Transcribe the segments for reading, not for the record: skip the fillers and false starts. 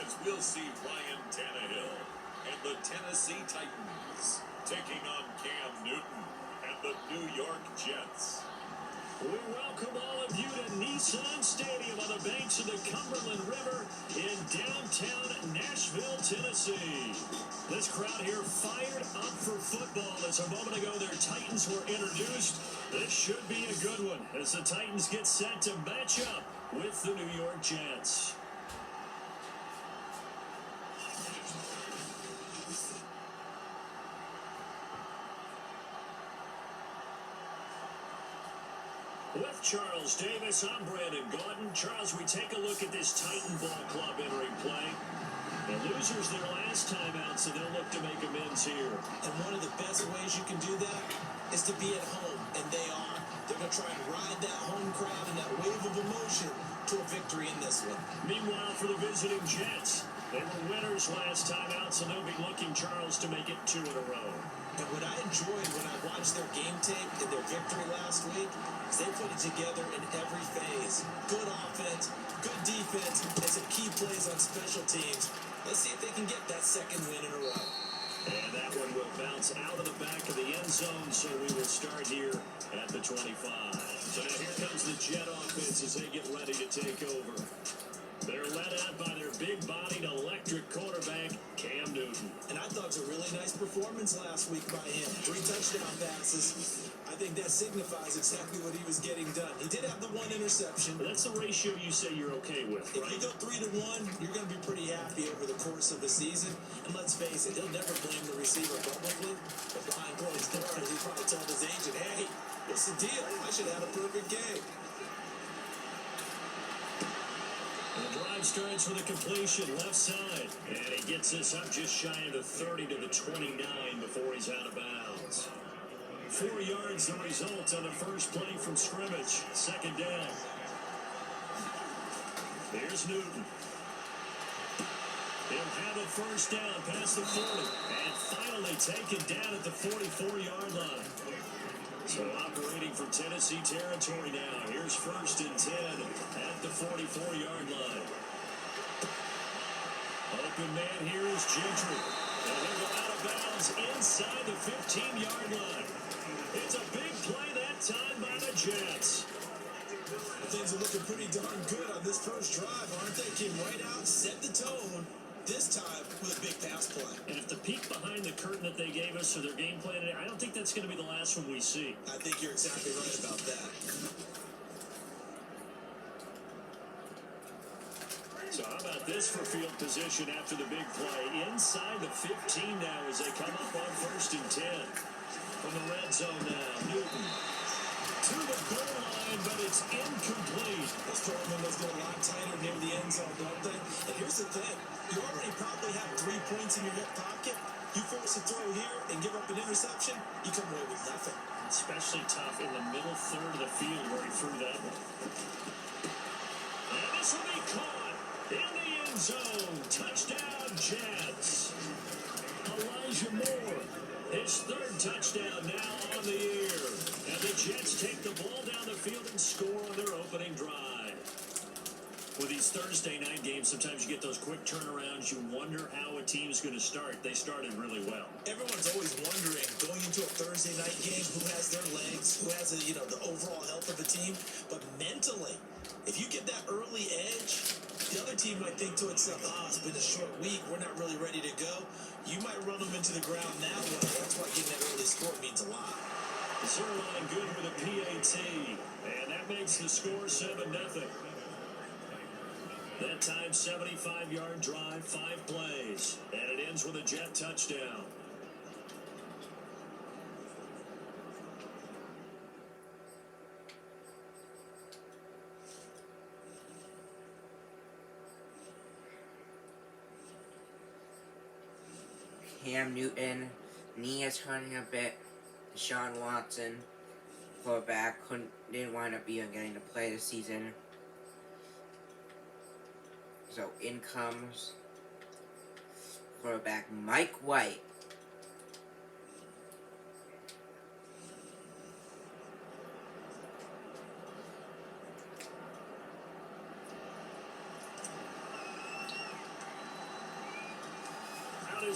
as we'll see Ryan Tannehill and the Tennessee Titans taking on Cam Newton and the New York Jets. We welcome all of you to Nissan Stadium on the banks of the Cumberland River in downtown Nashville, Tennessee. This crowd here fired up for football as a moment ago their Titans were introduced. This should be a good one as the Titans get set to match up with the New York Jets. With Charles Davis, I'm Brandon Gautin. Charles, we take a look at this Titan Ball Club entering play. The losers their last time out, so they'll look to make amends here. And one of the best ways you can do that is to be at home, and they are. They're going to try and ride that home crowd and that wave of emotion to a victory in this one. Meanwhile, for the visiting Jets, they were winners last time out, so they'll be looking, Charles, to make it 2 in a row. And what I enjoyed when I watched their game tape and their victory last week is they put it together in every phase. Good offense, good defense, and some key plays on special teams. Let's see if they can get that second win in a row. And that one will bounce out of the back of the end zone, so we will start here at the 25. So now here comes the Jet offense as they get ready to take over. They're led out by their big-bodied electric quarterback, Cam Newton. And I thought it was a really nice performance last week by him. 3 touchdown passes. I think that signifies exactly what he was getting done. He did have the 1 interception. But that's the ratio you say you're okay with, right? If you go 3-1, you're going to be pretty happy over the course of the season. And let's face it, he'll never blame the receiver publicly. But behind closed doors, he probably told his agent, hey, what's the deal? I should have had a perfect game. The drive starts with a completion left side, and he gets us up just shy of the 30 to the 29 before he's out of bounds. 4 yards the result on the first play from scrimmage. Second down. Here's Newton. He'll have a first down past the 40, and finally taken down at the 44-yard line. So operating for Tennessee territory now. Here's 1st and 10 at the 44-yard line. Open man here is Gentry. And he'll go out of bounds inside the 15-yard line. It's a big play that time by the Jets. Things are looking pretty darn good on this first drive, aren't they? Came right out, set the tone. This time with a big pass play. And if the peek behind the curtain that they gave us for their game plan today, I don't think that's going to be the last one we see. I think you're exactly right about that. So how about this for field position after the big play? Inside the 15 now as they come up on 1st and 10. From the red zone now, Newton to the goal line, but it's incomplete. Those tournaments get a lot tighter near the end zone, don't they? And here's the thing. You already probably have 3 points in your hip pocket. You force a throw here and give up an interception, you come away with nothing. Especially tough in the middle third of the field where he threw that one. And this will be caught in the end zone. Touchdown, Jets. Elijah Moore, his 3rd touchdown now on the year. And the Jets take the ball down the field and score on their opening drive. With these Thursday night games, sometimes you get those quick turnarounds. You wonder how a team's going to start. They started really well. Everyone's always wondering, going into a Thursday night game, who has their legs, who has the overall health of the team. But mentally, if you get that early edge, the other team might think to itself, it's been a short week. We're not really ready to go. You might run them into the ground now. That's why getting that early score means a lot. Zerline good with a PAT. And that makes the score 7-0. That time, 75-yard drive, 5 plays. And it ends with a Jet touchdown. Cam Newton, knee is hurting a bit. Deshaun Watson, quarterback, didn't wind up even getting to play this season. So in comes quarterback Mike White.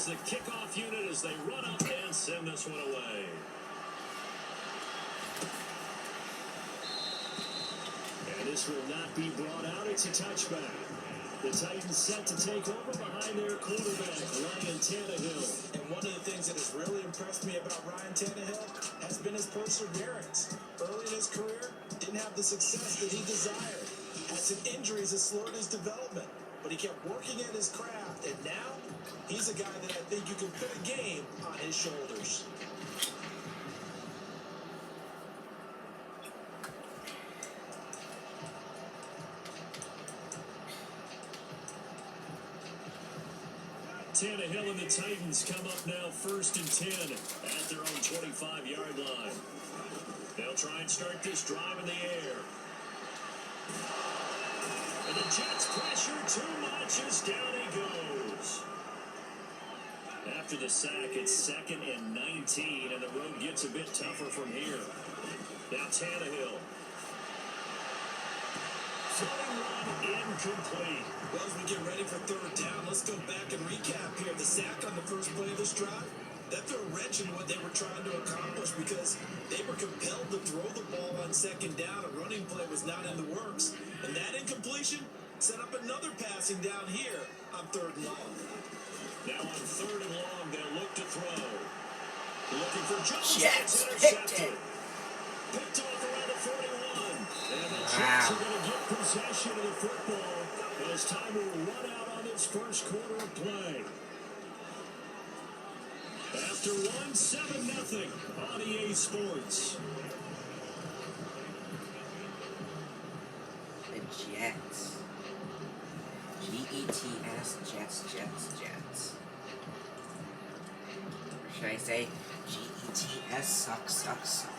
goes the kickoff unit as they run up and send this one away. And this will not be brought out. It's a touchback. The Titans set to take over behind their quarterback, Ryan Tannehill. And one of the things that has really impressed me about Ryan Tannehill has been his perseverance. Early in his career, didn't have the success that he desired. Had some injuries that slowed his development. But he kept working at his craft, and now he's a guy that I think you can put a game on his shoulders. Tannehill and the Titans come up now 1st and 10 at their own 25-yard line. They'll try and start this drive in the air. And the Jets pressure too much as down he goes. After the sack, it's 2nd and 19, and the road gets a bit tougher from here. Now Tannehill. Throwing one incomplete. Well, as we get ready for 3rd down, let's go back and recap here. The sack on the first play of this drive, that threw a wrench in what they were trying to accomplish because they were compelled to throw the ball on 2nd down. A running play was not in the works. And that incompletion set up another passing down here on 3rd and long. Now on 3rd and long, they'll look to throw. Looking for Jones. Jets Intercepted. Picked off around the 41. And the Jets are going to get possession of the football as time will run out on this first quarter of play. After 1, 7-0 on EA Sports. The Jets. G-E-T-S, Jets, Jets, Jets. Or should I say G-E-T-S, suck, suck, suck.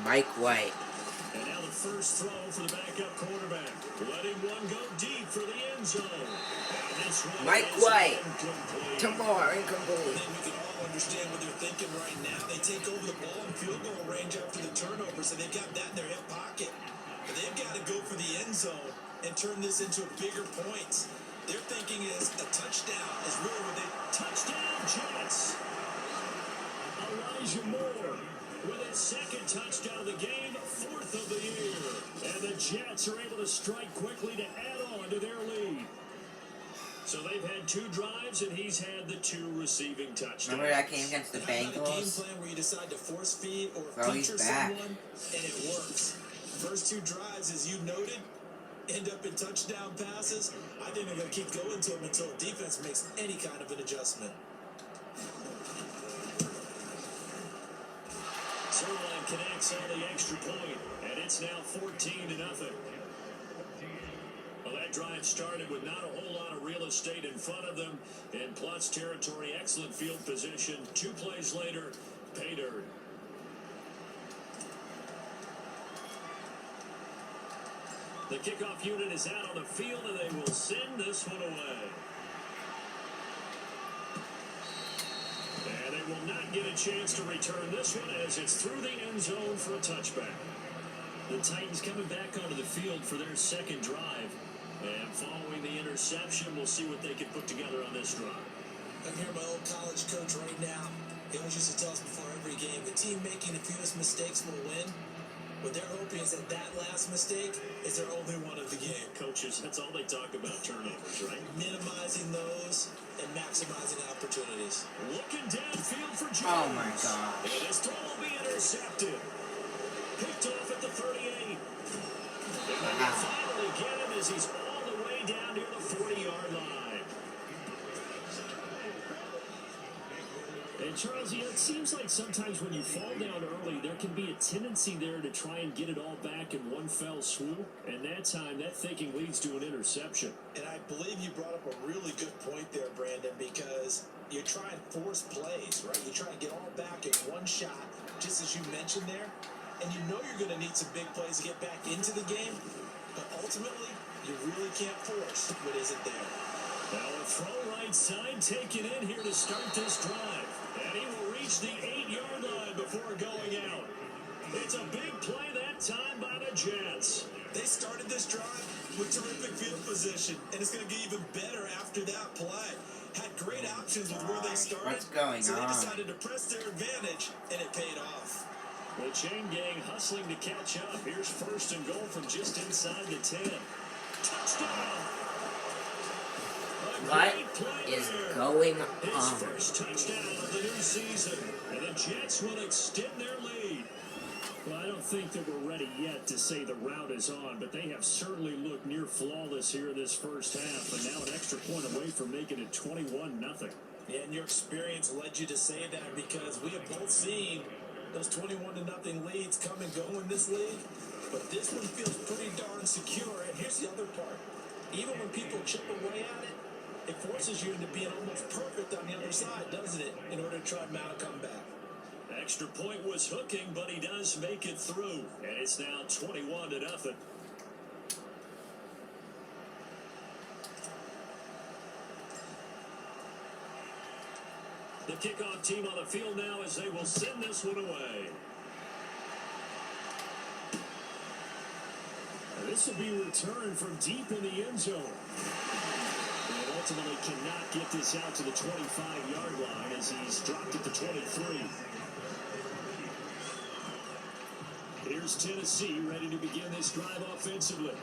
Mike White. And now the first throw for the backup quarterback. Letting one go deep for the end zone. And this one Mike is White. incomplete. Tomorrow, incomplete. And we can all understand what they're thinking right now. They take over the ball in field goal range after the turnover, so they've got that in their hip pocket. But they've got to go for the end zone and turn this into bigger points. Their thinking is a touchdown is really what they... Touchdown, Jets. Elijah Moore with his 2nd touchdown of the game, 4th of the year. And the Jets are able to strike quickly to add on to their lead. So they've had 2 drives, and he's had the 2 receiving touchdowns. Remember that game against the How about a game Bengals? plan where you decide to force feed or Oh, he's feature back. someone, and it works. First 2 drives, as you noted, end up in touchdown passes. I think they're going to keep going to them until defense makes any kind of an adjustment. Zerline connects on the extra point, and it's now 14-0. Well, that drive started with not a whole lot of real estate in front of them. In plus territory, excellent field position. 2 plays later, pay dirt. The kickoff unit is out on the field, and they will send this one away. And they will not get a chance to return this one as it's through the end zone for a touchback. The Titans coming back onto the field for their 2nd drive. And following the interception, we'll see what they can put together on this drive. I'm here, my old college coach right now. He always used to tell us before every game, the team making the fewest mistakes will win. What they're hoping is that last mistake is their only one of the game. Coaches, that's all they talk about, turnovers, right? Minimizing those and maximizing opportunities. Looking downfield for Jones. Oh my God. And his throw will be intercepted. Picked off at the 38. And they will finally get him as he's all the way down near the 40-yard line. And Charles, it seems like sometimes when you fall down early, there can be a tendency there to try and get it all back in one fell swoop. And that time, that thinking leads to an interception. And I believe you brought up a really good point there, Brandon, because you try and force plays, right? You try and get all back in one shot, just as you mentioned there. And you know you're going to need some big plays to get back into the game. But ultimately, you really can't force what isn't there. Now a throw right side taken in here to start this drive. And he will reach the 8-yard line before going out. It's a big play that time by the Jets. They started this drive with terrific field position, and it's going to get even better after that play. Had great options with where they started. What's going so they on? decided to press their advantage, and it paid off. The chain gang hustling to catch up. Here's first and goal from just inside the 10. Touchdown! What is going His on? first touchdown of the new season, and the Jets will extend their lead. Well, I don't think that we're ready yet to say the route is on, but they have certainly looked near flawless here in this first half, and now an extra point away from making it 21-0. Yeah, and your experience led you to say that because we have both seen those 21-0 leads come and go in this league, but this one feels pretty darn secure. And here's the other part: even when people chip away at it, it forces you into being almost perfect on the other side, doesn't it, in order to try and mount a comeback. Extra point was hooking, but he does make it through, and it's now 21-0. The kickoff team on the field now as they will send this one away. And this will be returned from deep in the end zone. And ultimately cannot get this out to the 25-yard line as he's dropped at the 23. Here's Tennessee ready to begin this drive offensively.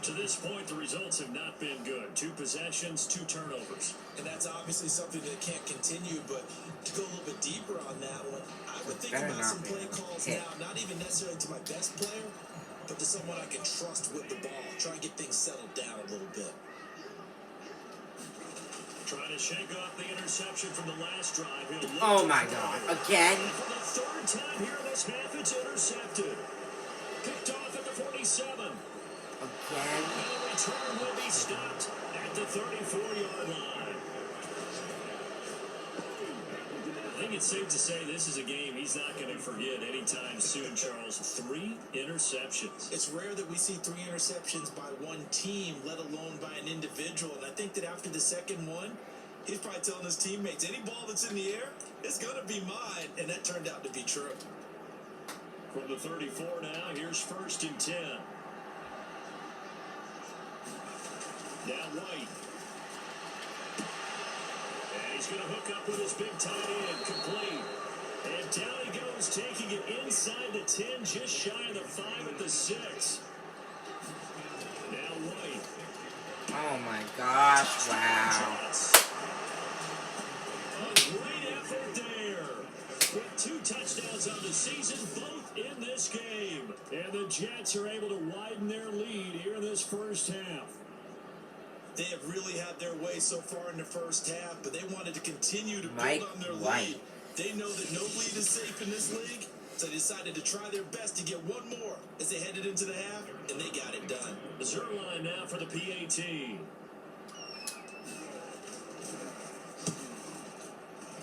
To this point, the results have not been good. 2 possessions, 2 turnovers. And that's obviously something that can't continue, but to go a little bit deeper on that one, I would think about some play calls now, not even necessarily to my best player, but to someone I can trust with the ball. Try and get things settled down a little bit. Trying to shake off the interception from the last drive. Oh my God, again? And for the 3rd time here in this half, it's intercepted. Picked off at the 47. Again? And the return will be stopped at the 34-yard line. I think it's safe to say this is a game he's not going to forget anytime soon, Charles. 3 interceptions. It's rare that we see 3 interceptions by one team, let alone by an individual. And I think that after the second one, he's probably telling his teammates, any ball that's in the air, it's going to be mine. And that turned out to be true. From the 34 now, here's first and 10. Now White. And he's going to hook up with his big tight end, complete. And down he goes, taking it inside the 10, just shy of the 5 at the 6. Now White. Oh my gosh, wow. A great effort there. With 2 touchdowns on the season, both in this game. And the Jets are able to widen their lead here in this first half. They have really had their way so far in the first half, but they wanted to continue to build on their lead. They know that no lead is safe in this league, so they decided to try their best to get one more as they headed into the half, and they got it done. The Zerline now for the PAT.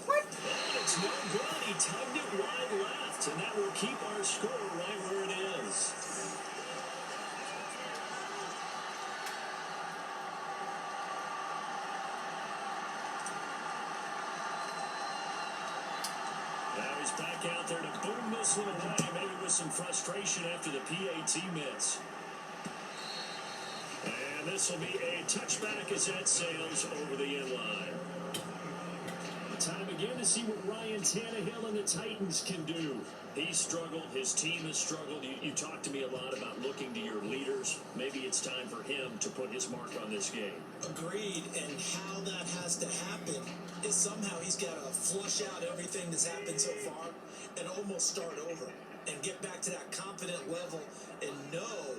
What? And it's no good. He tugged it wide left, and that will keep our score right where it is. Now he's back out there to boom this one away, maybe with some frustration after the PAT miss. And this will be a touchback as that sails over the end line. Time again to see what Ryan Tannehill and the Titans can do. He's struggled. His team has struggled. You talked to me a lot about looking to your leaders. Maybe it's time for him to put his mark on this game. Agreed, and how that has to happen is somehow he's got to flush out everything that's happened so far and almost start over and get back to that confident level and know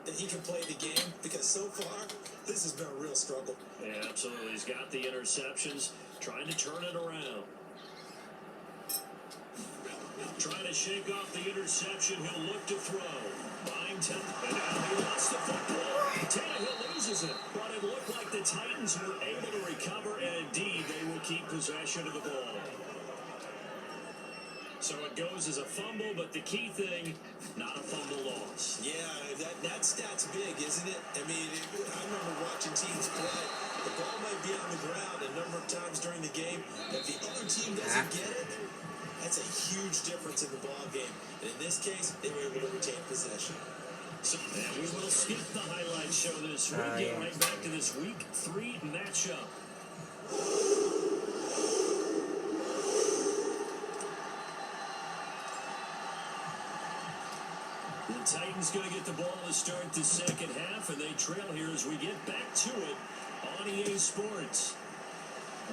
that he can play the game, because so far this has been a real struggle. Yeah, absolutely. He's got the interceptions, trying to turn it around. Trying to shake off the interception. He'll look to throw. Byington, and now he lost the football. Tannehill loses it, but it looked like the Titans were able to recover, and indeed they will keep possession of the ball. So it goes as a fumble, but the key thing, not a fumble loss. Yeah, that stat's big, isn't it? I mean, I remember watching teams play. The ball might be on the ground a number of times during the game. If the other team doesn't get it, that's a huge difference in the ball game. And in this case, they were able to retain possession. And we will skip the highlight show this week. Get right back to this week 3 matchup. The Titans going to get the ball to start the second half, and they trail here as we get back to it on EA Sports.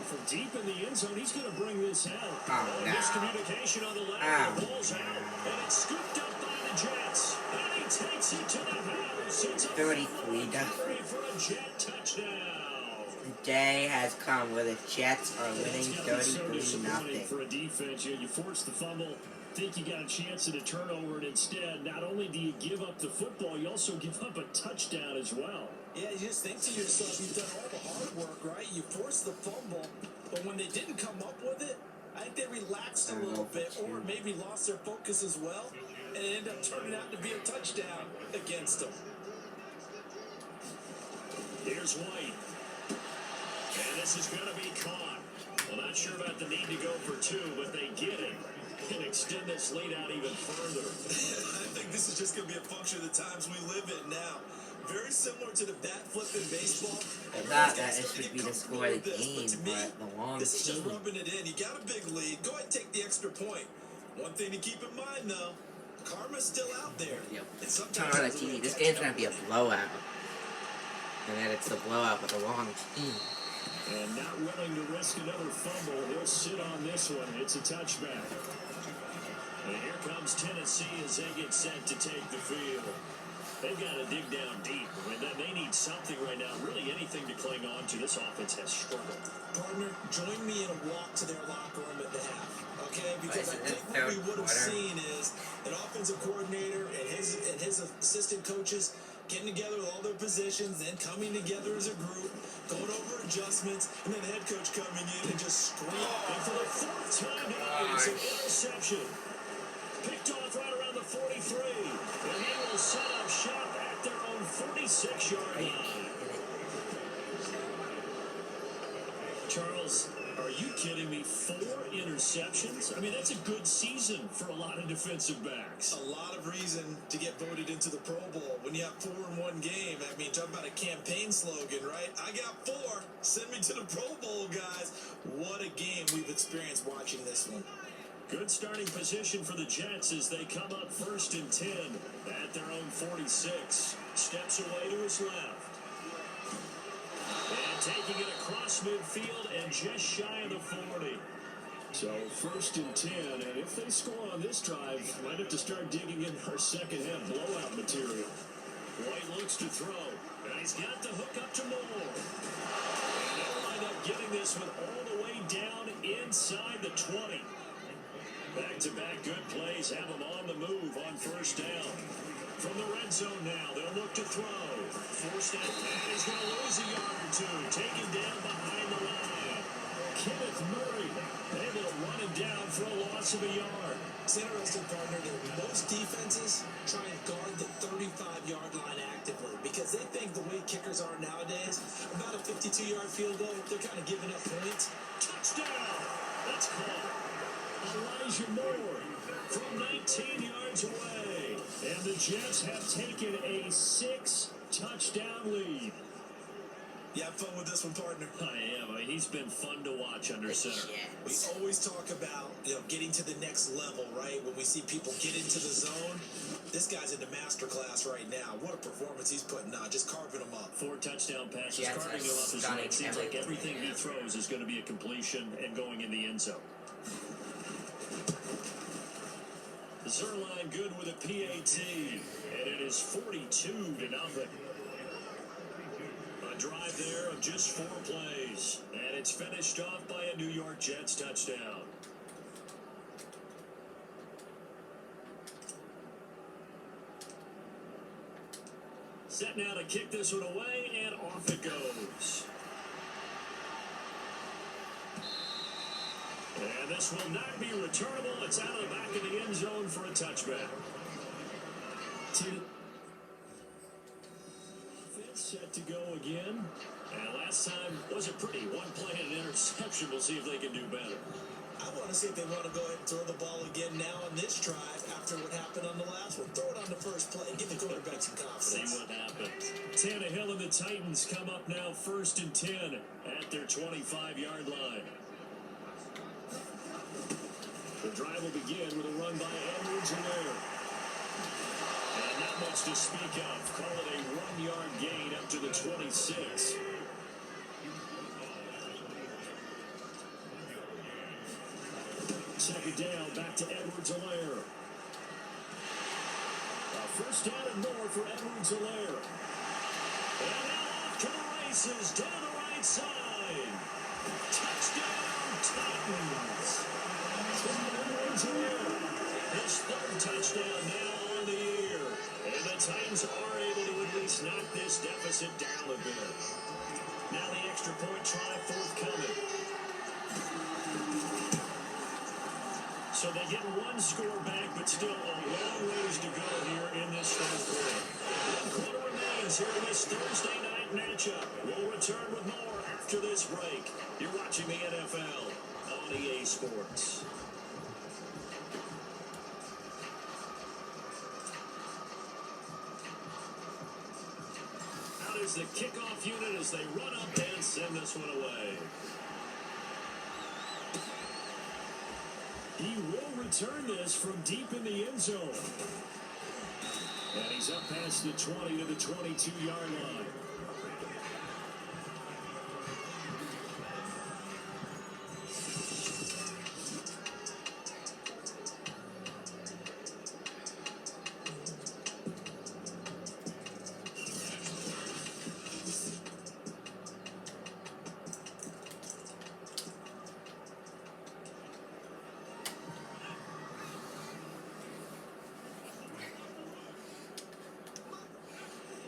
From deep in the end zone, he's going to bring this out. Miscommunication on the ladder. The ball's out, and it's scooped up by the Jets. And he takes it to the house. It's a 33 recovery for a Jet touchdown. The day has come where the Jets are winning 33-0. For a defense, you force the fumble, think you got a chance at a turnover, and instead, not only do you give up the football, you also give up a touchdown as well. Yeah, you just think to yourself, you've done all the hard work, right? You forced the fumble, but when they didn't come up with it, I think they relaxed a little bit, or maybe lost their focus as well, and it ended up turning out to be a touchdown against them. Here's White. And this is going to be caught. Well, not sure about the need to go for 2, but they get it. And extend this lead out even further. I think this is just going to be a function of the times we live in now. Very similar to the bat flip in baseball. I thought that it should be the score of the game, but the long This is just team. rubbing it in. You got a big lead. Go ahead and take the extra point. One thing to keep in mind, though, karma's still out there. Yep. And sometimes Turn on the TV. This game's gonna be a blowout. And then it's the blowout with the wrong team. And not willing to risk another fumble. He'll sit on this one. It's a touchback. And here comes Tennessee as they get set to take the field. They've got to dig down deep. I mean, they need something right now. Really anything to cling on to. This offense has struggled. Partner, join me in a walk to their locker room at the half. Okay? Because I think what we would have seen is an offensive coordinator and his assistant coaches getting together with all their positions, then coming together as a group, going over adjustments, and then the head coach coming in and just screaming. And for the 4th time tonight, it's an interception. Picked off right around the 43. And they will set up shop at their own 46-yard line. Charles, are you kidding me? 4 interceptions? I mean, that's a good season for a lot of defensive backs. A lot of reason to get voted into the Pro Bowl. When you have 4 in one game, I mean, talk about a campaign slogan, right? I got 4. Send me to the Pro Bowl, guys. What a game we've experienced watching this one. Good starting position for the Jets as they come up 1st and 10 at their own 46. Steps away to his left. And taking it across midfield and just shy of the 40. So 1st and 10, and if they score on this drive, might have to start digging in our second half blowout material. White looks to throw, and he's got the hook up to Moore. And they'll wind up getting this one all the way down inside the 20. Back-to-back good plays have them on the move on 1st down. From the red zone now, they'll look to throw. Forced out, and he's going to lose a yard or 2. Taken down behind the line. Kenneth Murray able to run him down for a loss of a yard. It's interesting, partner, that most defenses try and guard the 35-yard line actively because they think the way kickers are nowadays, about a 52-yard field goal, they're kind of giving up points. Touchdown! That's caught. Elijah Moore from 19 yards away. And the Jets have taken a 6-touchdown lead. You have fun with this one, partner? I am. He's been fun to watch under center. We always talk about, getting to the next level, right? When we see people get into the zone, this guy's in the master class right now. What a performance he's putting on, just carving them up. 4 touchdown passes, carving him up. It seems like everything he throws is going to be a completion and going in the end zone. Zerline good with a PAT, and it is 42-0. A drive there of just 4 plays, and it's finished off by a New York Jets touchdown. Set now to kick this one away, and off it goes. And this will not be returnable. It's out of the back of the end zone for a touchback. Set to go again. And last time wasn't pretty. 1 play and an interception. We'll see if they can do better. I want to see if they want to go ahead and throw the ball again now on this drive after what happened on the last one. Throw it on the first play. Give the quarterback some See confidence. what happens. Tannehill and the Titans come up now 1st and 10 at their 25-yard line. The drive will begin with a run by Edwards-Helaire. And not much to speak of. Call it a 1-yard gain up to the 26. Second down, back to Edwards-Helaire. First down and more for Edwards-Helaire. And now off to the races, down the right side. Touchdown, Titans. Edwards-Helaire, his 3rd touchdown now on the year. And the Titans are able to at least knock this deficit down a bit. Now the extra point try forthcoming. So they get 1 score back, but still a long ways to go here in this 3rd quarter. 1 quarter remains here in this Thursday night matchup. We'll return with more after this break. You're watching the NFL on EA Sports. Out is the kickoff unit as they run up and send this one away. He will return this from deep in the end zone. And he's up past the 20 to the 22-yard line.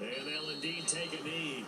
And they'll indeed take a knee.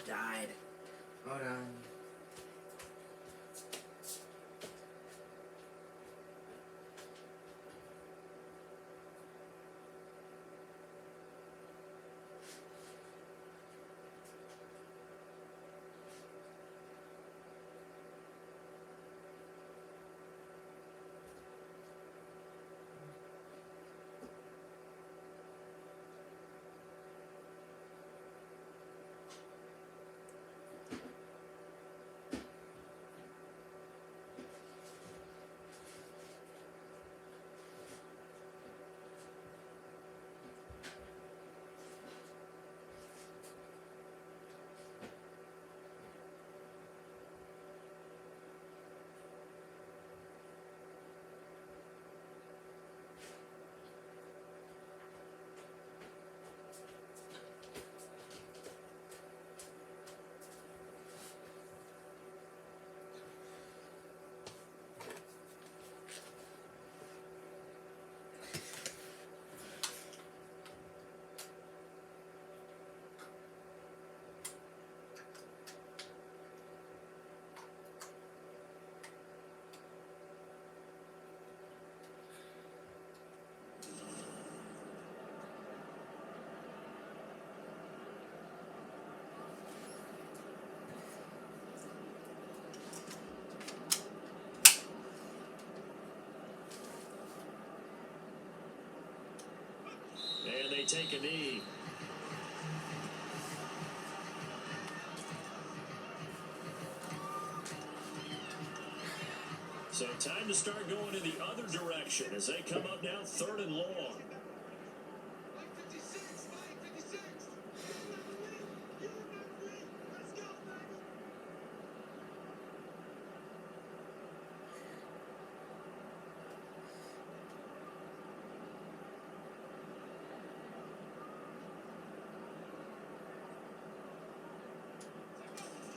Died. Hold on. And they take a knee. So time to start going in the other direction as they come up now 3rd and long.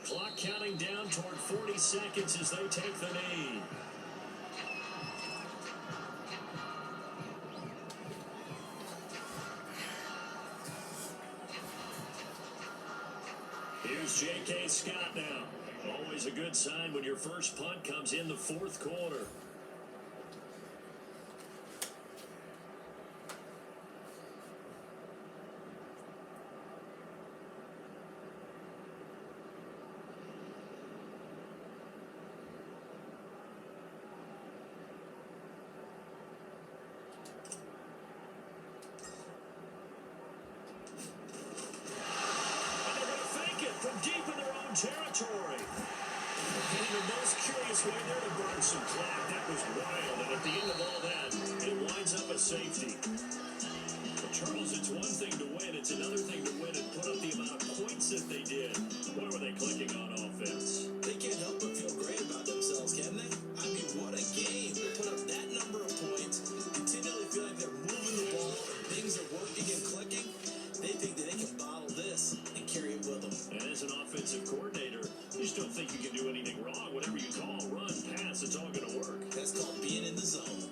Clock counting down toward 40 seconds as they take the knee. Here's J.K. Scott now. Always a good sign when your first punt comes in the fourth quarter. From deep in their own territory. And in the most curious way there to burn some clock. That was wild. And at the end of all that, it winds up a safety. But Charles, it's one thing to win. It's another thing to win and put up the amount of points that they did. Boy, were they clicking on offense. They can't help but feel great about themselves, can they? I mean, what a game to put up that number of points, continually feel like they're moving the ball, things are working and clicking. They think that they can bottle this and carry it with them. And as an offensive coordinator, you just don't think you can do anything wrong. Whatever you call, run, pass, it's all going to work. That's called being in the zone.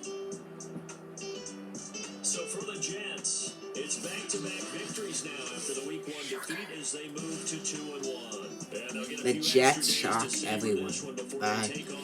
So for the Jets, it's back-to-back victories now after the Week 1 defeat as they move to 2-1. And they'll get a The few Jets extra days to shocked savor everyone this one before by they take on